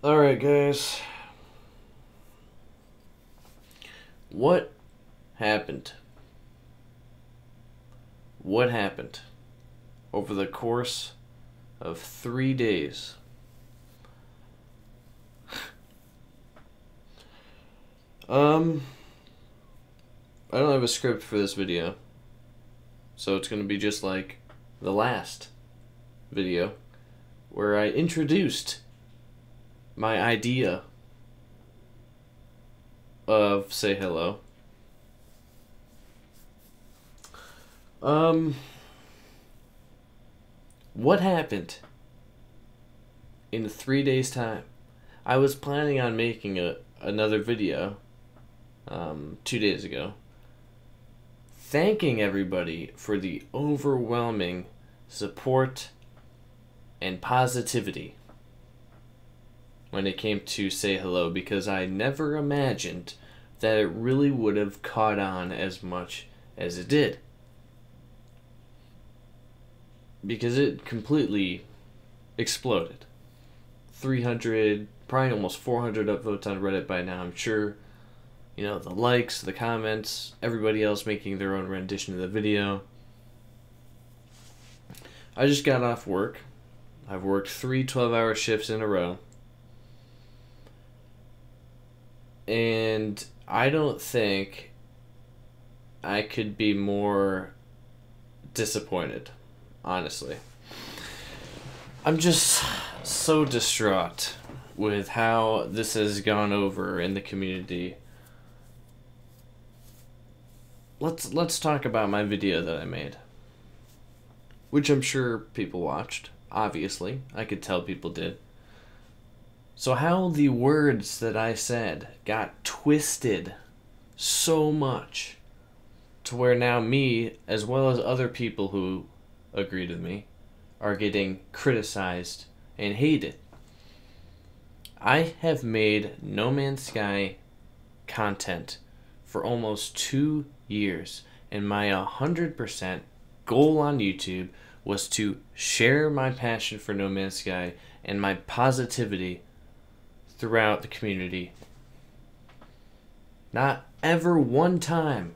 Alright, guys. What happened? What happened over the course of 3 days? I don't have a script for this video, so it's gonna be just like the last video where I introduced my idea of Say Hello. What happened in 3 days' time? I was planning on making another video 2 days ago, thanking everybody for the overwhelming support and positivity when it came to Say Hello, because I never imagined that it really would have caught on as much as it did. Because it completely exploded. 300, probably almost 400 upvotes on Reddit by now, I'm sure. You know, the likes, the comments, everybody else making their own rendition of the video. I just got off work. I've worked 3 12-hour shifts in a row. And I don't think I could be more disappointed, honestly. I'm just so distraught with how this has gone over in the community. Let's talk about my video that I made, which I'm sure people watched. Obviously, I could tell people did. So how the words that I said got twisted so much to where now me, as well as other people who agreed with me, are getting criticized and hated. I have made No Man's Sky content for almost 2 years, and my 100% goal on YouTube was to share my passion for No Man's Sky and my positivity throughout the community. Not ever one time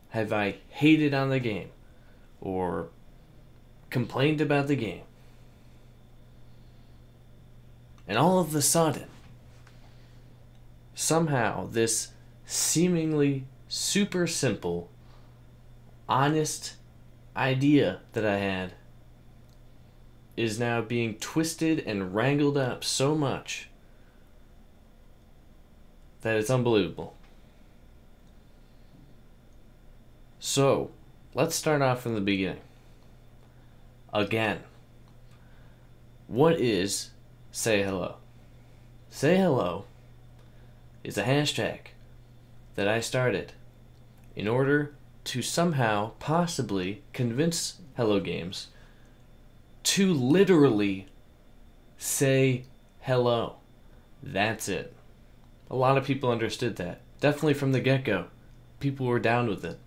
have I hated on the game or complained about the game. And all of a sudden, somehow this seemingly super simple, honest idea that I had is now being twisted and wrangled up so much that it's unbelievable. So, let's start off from the beginning. Again, what is Say Hello? Say Hello is a hashtag that I started in order to somehow possibly convince Hello Games to literally say hello. That's it. A lot of people understood that. Definitely from the get-go. People were down with it.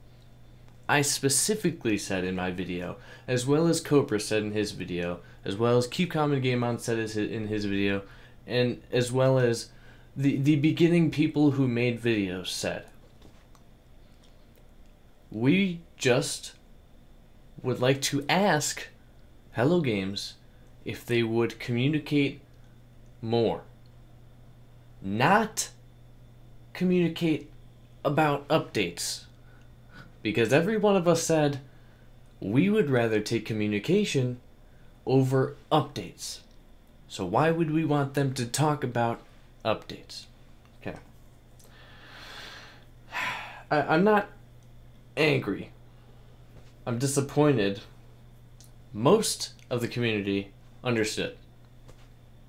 I specifically said in my video, as well as Cobra said in his video, as well as Keep Calm and Game On said in his video, and as well as the beginning people who made videos said, we just would like to ask Hello Games if they would communicate more. Not communicate about updates. Because every one of us said we would rather take communication over updates. So why would we want them to talk about updates? Okay. I'm not angry. I'm disappointed. Most of the community understood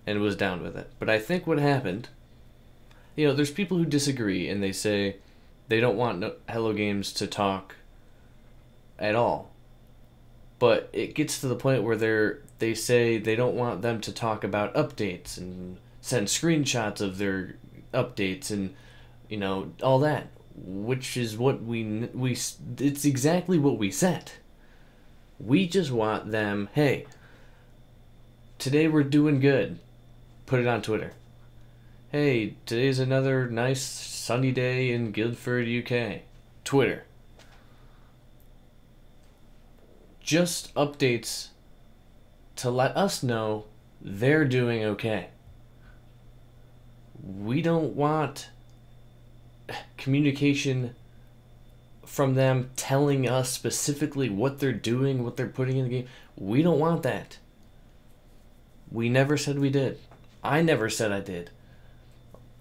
and was down with it. But I think what happened, you know, there's people who disagree and they say they don't want Hello Games to talk at all. But it gets to the point where they say they don't want them to talk about updates and send screenshots of their updates and, you know, all that, which is what it's exactly what we said. We just want them, hey, today we're doing good. Put it on Twitter. hey, today's another nice sunny day in Guildford, UK. Twitter. Just updates to let us know they're doing okay. We don't want communication from them telling us specifically what they're doing, what they're putting in the game. We don't want that. We never said we did. I never said I did.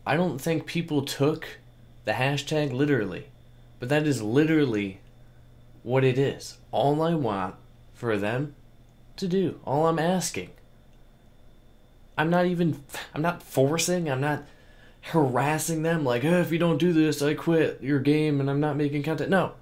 I don't think people took the hashtag literally, but that is literally what it is. All I want for them to do, all I'm asking. I'm not forcing, I'm not harassing them like, oh, if you don't do this, I quit your game and I'm not making content. No.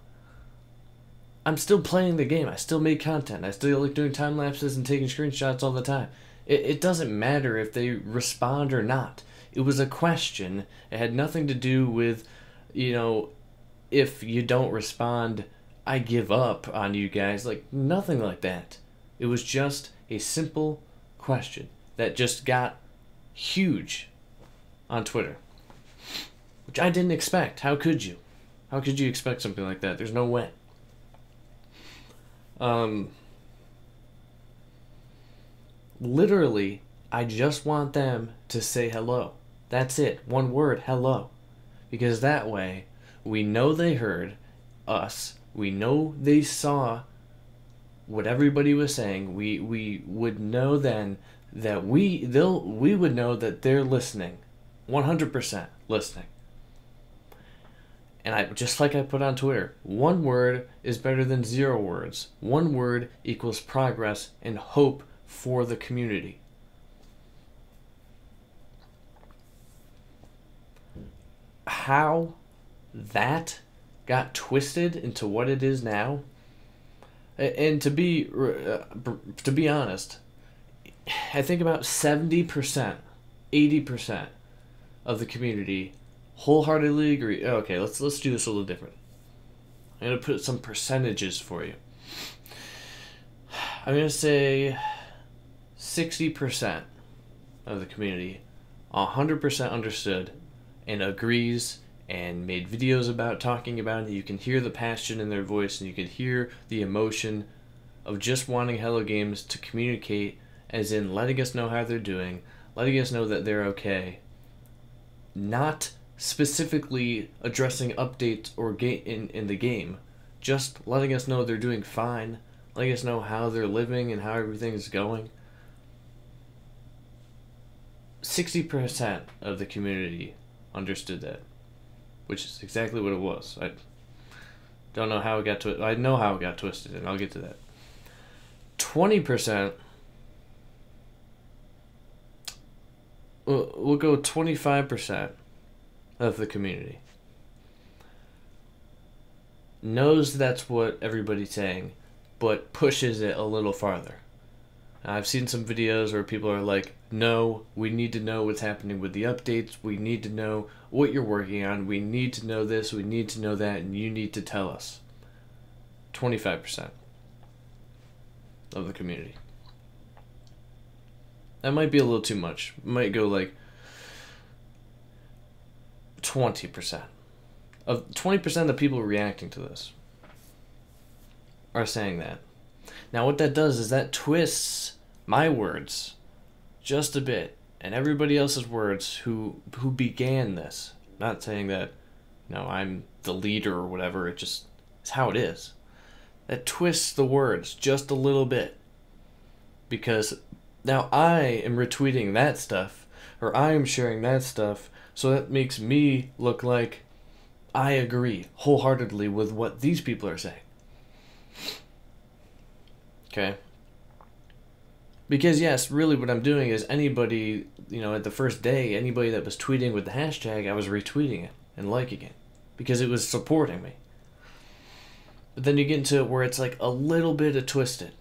I'm still playing the game. I still make content. I still like doing time lapses and taking screenshots all the time. It doesn't matter if they respond or not. It was a question. It had nothing to do with, if you don't respond, I give up on you guys. Like, nothing like that. It was just a simple question that just got huge on Twitter, which I didn't expect. How could you? How could you expect something like that? There's no way. Literally, I just want them to say hello. That's it. One word, hello. Because that way, we know they heard us. We know they saw what everybody was saying. We would know then that we would know that they're listening. 100% listening. And I just like I put on Twitter, one word is better than 0 words. One word equals progress and hope for the community. How that got twisted into what it is now, and to be honest, I think about 70%, 80% of the community wholeheartedly agree. Okay, let's do this a little different. I'm gonna put some percentages for you. I'm gonna say 60% of the community 100% understood and agrees and made videos about talking about it. You can hear the passion in their voice and you can hear the emotion of just wanting Hello Games to communicate, as in letting us know how they're doing, letting us know that they're okay, not specifically addressing updates or in the game, just letting us know they're doing fine, letting us know how they're living and how everything is going. 60% of the community understood that, which is exactly what it was. I don't know how it got I know how it got twisted, and I'll get to that. 20%, we'll go 25% of the community knows that's what everybody's saying, but pushes it a little farther. I've seen some videos where people are like, no, we need to know what's happening with the updates, we need to know what you're working on, we need to know this, we need to know that, and you need to tell us. 25% of the community. That might be a little too much. Might go like 20%. Of 20% of the people reacting to this are saying that. Now what that does is that twists my words just a bit and everybody else's words who began this. Not saying that, I'm the leader or whatever, it just is how it is. That twists the words just a little bit. Because now I am retweeting that stuff, or I am sharing that stuff, so that makes me look like I agree wholeheartedly with what these people are saying. Okay? Because yes, really what I'm doing is anybody, at the first day, anybody that was tweeting with the hashtag, I was retweeting it and liking it. Because it was supporting me. But then you get into it where it's like a little bit of twisted.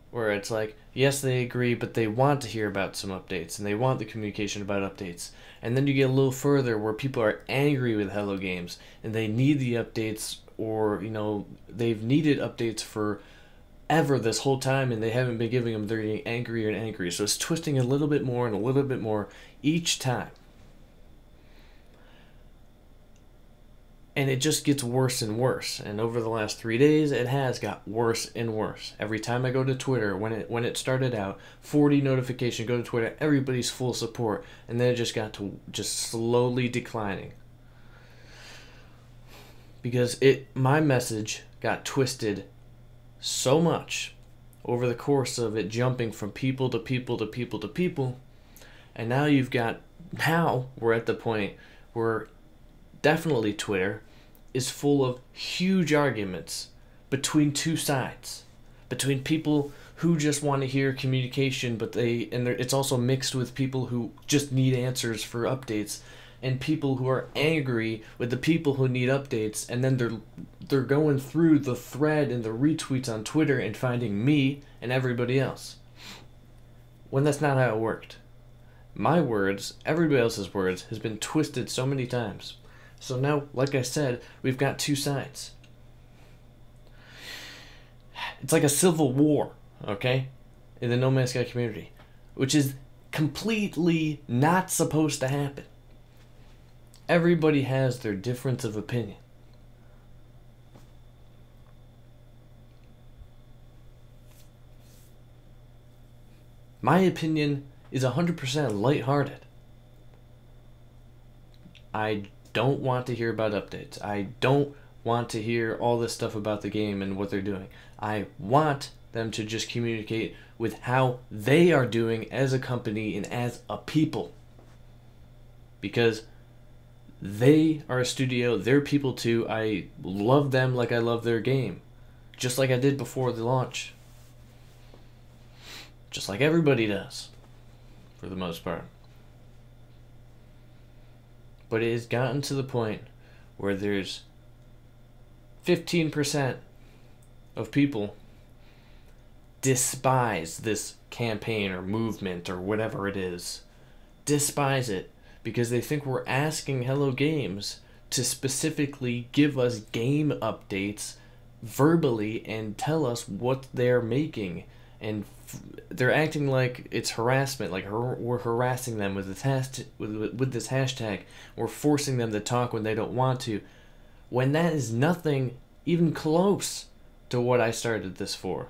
Where it's like, yes, they agree, but they want to hear about some updates, and they want the communication about updates. And then you get a little further where people are angry with Hello Games, and they need the updates, or, they've needed updates for ever this whole time, and they haven't been giving them. They're getting angrier and angrier. So it's twisting a little bit more and a little bit more each time. And it just gets worse and worse. And over the last 3 days, it has got worse and worse. Every time I go to Twitter, when it started out, 40 notification, go to Twitter, everybody's full support. And then it just got to just slowly declining. Because my message got twisted so much over the course of it jumping from people to people to people to people. And now we're at the point where definitely Twitter is full of huge arguments between two sides, between people who just want to hear communication, but it's also mixed with people who just need answers for updates, and people who are angry with the people who need updates, and then they're going through the thread and the retweets on Twitter and finding me and everybody else. When that's not how it worked. My words, everybody else's words, has been twisted so many times. So now, like I said, we've got two sides. It's like a civil war, okay? In the No Man's Sky community. Which is completely not supposed to happen. Everybody has their difference of opinion. My opinion is 100% lighthearted. I don't want to hear about updates. I don't want to hear all this stuff about the game and what they're doing. I want them to just communicate with how they are doing as a company and as a people. Because they are a studio, they're people too. I love them like I love their game. Just like I did before the launch. Just like everybody does. For the most part. But it has gotten to the point where there's 15% of people despise this campaign or movement or whatever it is. Despise it because they think we're asking Hello Games to specifically give us game updates verbally and tell us what they're making. And they're acting like it's harassment, like we're harassing them with this hashtag. We're forcing them to talk when they don't want to, when that is nothing even close to what I started this for.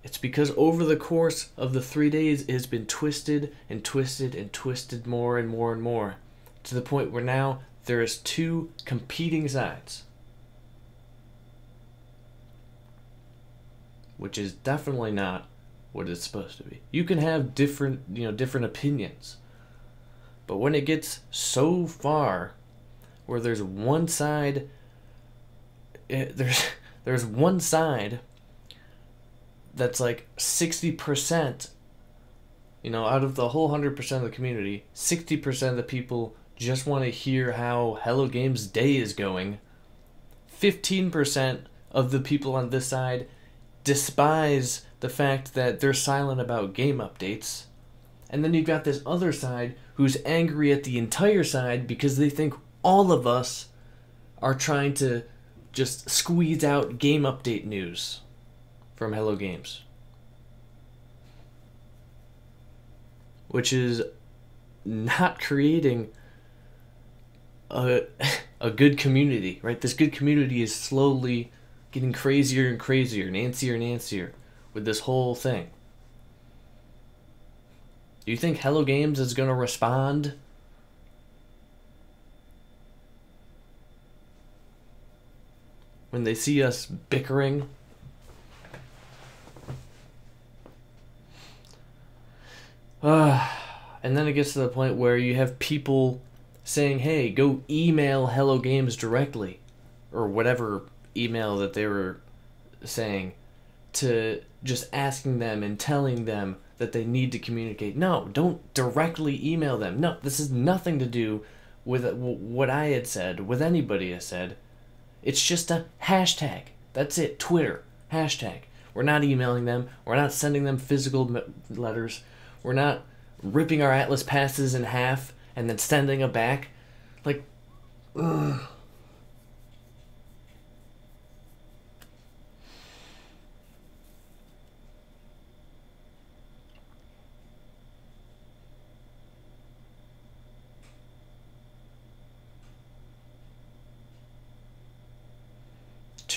It's because over the course of the 3 days, it has been twisted and twisted and twisted more and more and more, to the point where now there is two competing sides. Which is definitely not what it's supposed to be. You can have different opinions. But when it gets so far where there's one side there's one side that's like 60%, out of the whole 100% of the community, 60% of the people just want to hear how Hello Games' day is going. 15% of the people on this side despise the fact that they're silent about game updates. And then you've got this other side who's angry at the entire side because they think all of us are trying to just squeeze out game update news from Hello Games. Which is not creating a good community, right? This good community is slowly getting crazier and crazier, nancier and nancier with this whole thing. Do you think Hello Games is going to respond? When they see us bickering? And then it gets to the point where you have people saying, hey, go email Hello Games directly. Or whatever email that they were saying, to just asking them and telling them that they need to communicate. No, don't directly email them. No, this has nothing to do with what I had said, with anybody has said. It's just a hashtag. That's it. Twitter. Hashtag. We're not emailing them. We're not sending them physical letters. We're not ripping our Atlas passes in half and then sending them back. Like, ugh.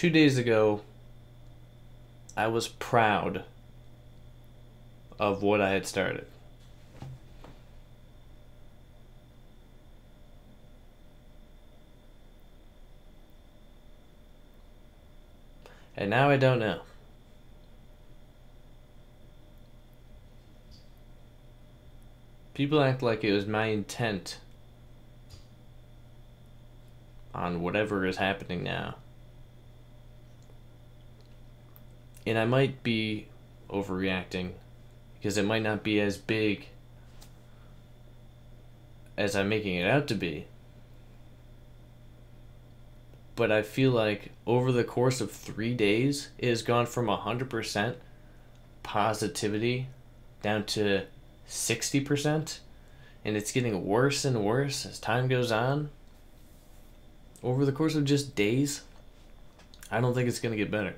2 days ago, I was proud of what I had started. And now I don't know. People act like it was my intent on whatever is happening now. And I might be overreacting because it might not be as big as I'm making it out to be. But I feel like over the course of 3 days, it has gone from 100% positivity down to 60%. And it's getting worse and worse as time goes on. Over the course of just days, I don't think it's going to get better.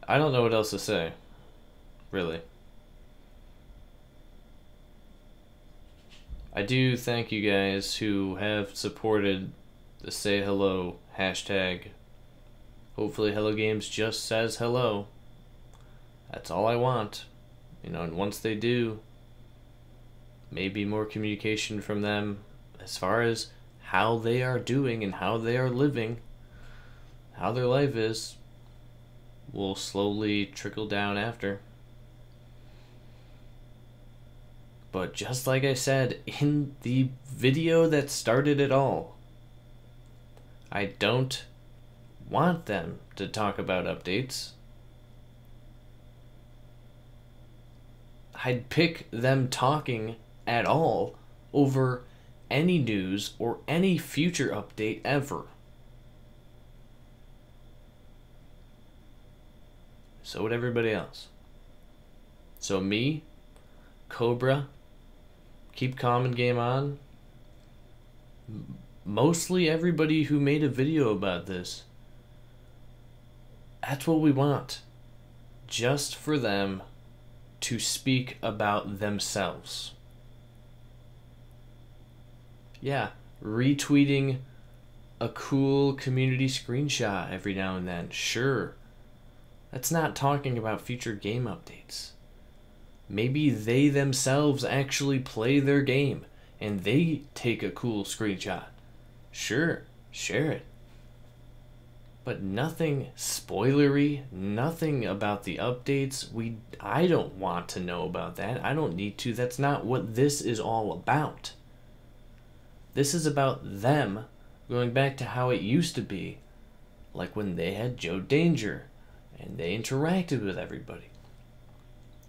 I don't know what else to say, really. I do thank you guys who have supported the Say Hello hashtag. Hopefully Hello Games just says hello. That's all I want. You know, and once they do, maybe more communication from them as far as how they are doing and how they are living, how their life is, will slowly trickle down after. But just like I said in the video that started it all, I don't want them to talk about updates. I'd pick them talking at all over any news or any future update ever. So would everybody else. So me, Cobra, Keep Calm and Game On, mostly everybody who made a video about this. That's what we want. Just for them to speak about themselves. Yeah, retweeting a cool community screenshot every now and then, sure. That's not talking about future game updates. Maybe they themselves actually play their game and they take a cool screenshot. Sure, share it. But nothing spoilery, nothing about the updates. I don't want to know about that. I don't need to. That's not what this is all about. This is about them going back to how it used to be, like when they had Joe Danger and they interacted with everybody.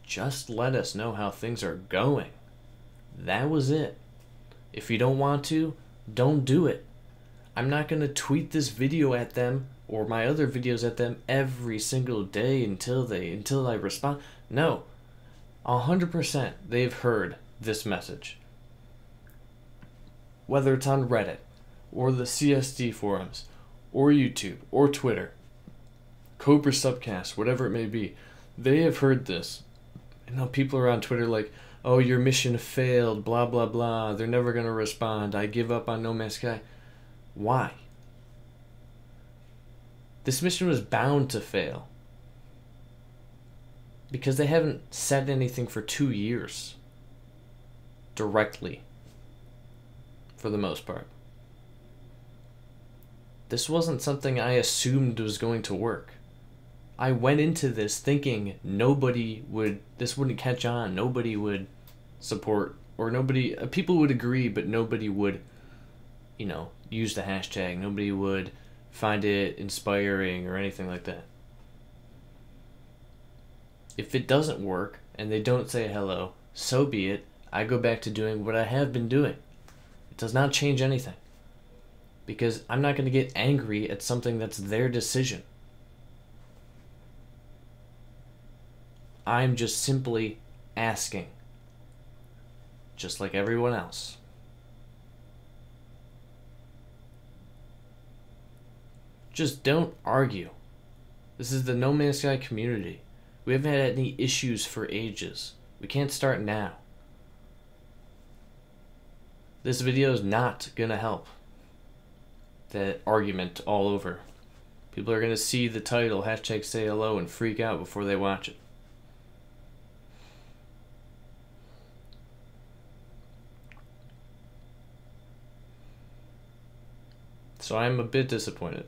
Just let us know how things are going. That was it. If you don't want to, don't do it. I'm not going to tweet this video at them or my other videos at them every single day until I respond. No. 100% they've heard this message. Whether it's on Reddit or the CSD forums or YouTube or Twitter, Cobra Subcast, whatever it may be, they have heard this. And now people are on Twitter like, oh, your mission failed, blah, blah, blah. They're never going to respond. I give up on No Man's Sky. Why? This mission was bound to fail. Because they haven't said anything for 2 years. Directly. For the most part. This wasn't something I assumed was going to work. I went into this thinking this wouldn't catch on, nobody would support, or people would agree, but nobody would, use the hashtag, nobody would find it inspiring or anything like that. If it doesn't work, and they don't say hello, so be it. I go back to doing what I have been doing. It does not change anything. Because I'm not going to get angry at something that's their decision. I'm just simply asking. Just like everyone else. Just don't argue. This is the No Man's Sky community. We haven't had any issues for ages. We can't start now. This video is not gonna help that argument all over. People are gonna see the title, #sayhello, and freak out before they watch it. So I'm a bit disappointed.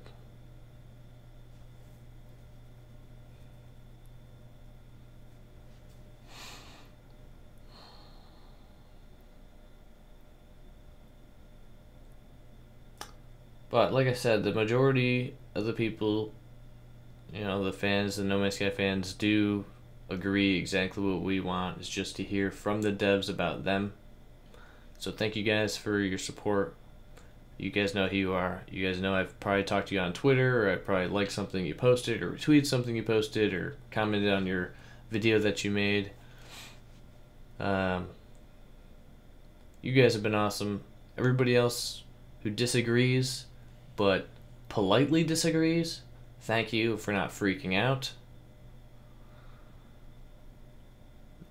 But like I said, the majority of the people, the fans, the No Man's Sky fans, do agree exactly what we want is just to hear from the devs about them. So thank you guys for your support. You guys know who you are. You guys know I've probably talked to you on Twitter, or I probably liked something you posted, or retweeted something you posted, or commented on your video that you made. You guys have been awesome. Everybody else who disagrees, but politely disagrees, thank you for not freaking out.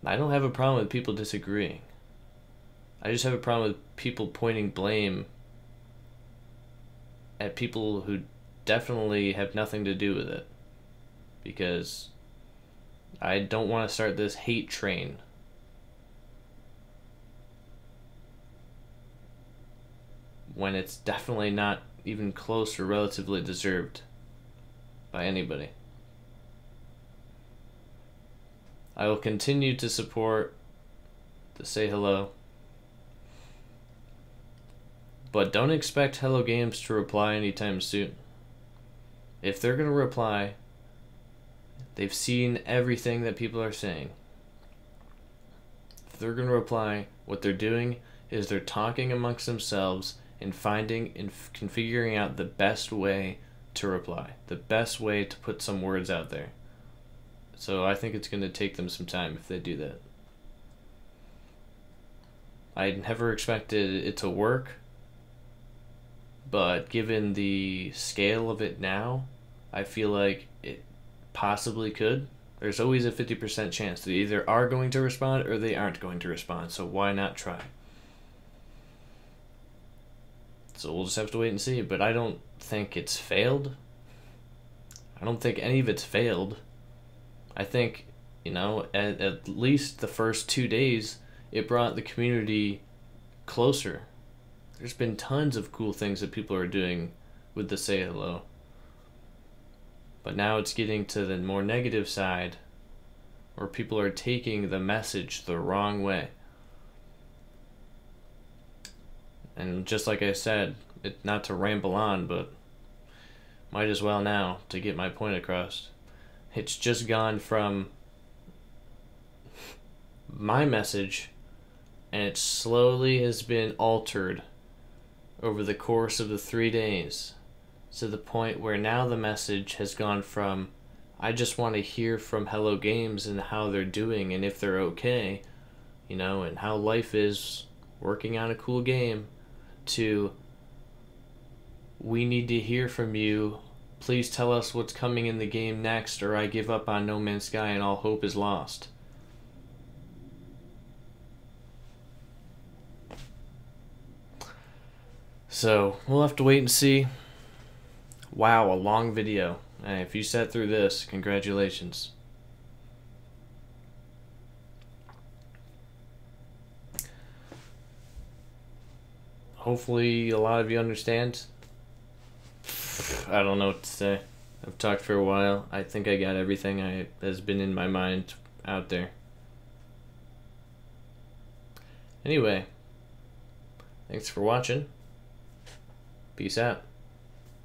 I don't have a problem with people disagreeing. I just have a problem with people pointing blame at people who definitely have nothing to do with it. Because I don't want to start this hate train. When it's definitely not even close or relatively deserved by anybody. I will continue to support the sayhello, but don't expect Hello Games to reply anytime soon. If they're gonna reply, they've seen everything that people are saying. If they're gonna reply, what they're doing is they're talking amongst themselves and finding and configuring out the best way to reply, the best way to put some words out there. So I think it's going to take them some time if they do that. I never expected it to work, but given the scale of it now, I feel like it possibly could. There's always a 50% chance they either are going to respond or they aren't going to respond, so why not try? So we'll just have to wait and see, but I don't think it's failed. I don't think any of it's failed. I think, at least the first 2 days, it brought the community closer. There's been tons of cool things that people are doing with the sayhello. But now it's getting to the more negative side, where people are taking the message the wrong way. And just like I said, not to ramble on, but might as well now to get my point across. It's just gone from my message, and it slowly has been altered over the course of the 3 days to the point where now the message has gone from, I just want to hear from Hello Games and how they're doing and if they're okay, and how life is working on a cool game, to, we need to hear from you. Please tell us what's coming in the game next, or I give up on No Man's Sky and all hope is lost. So, we'll have to wait and see. Wow, a long video. And if you sat through this, congratulations. Hopefully a lot of you understand. I don't know what to say. I've talked for a while. I think I got everything has been in my mind out there. Anyway, thanks for watching. Peace out.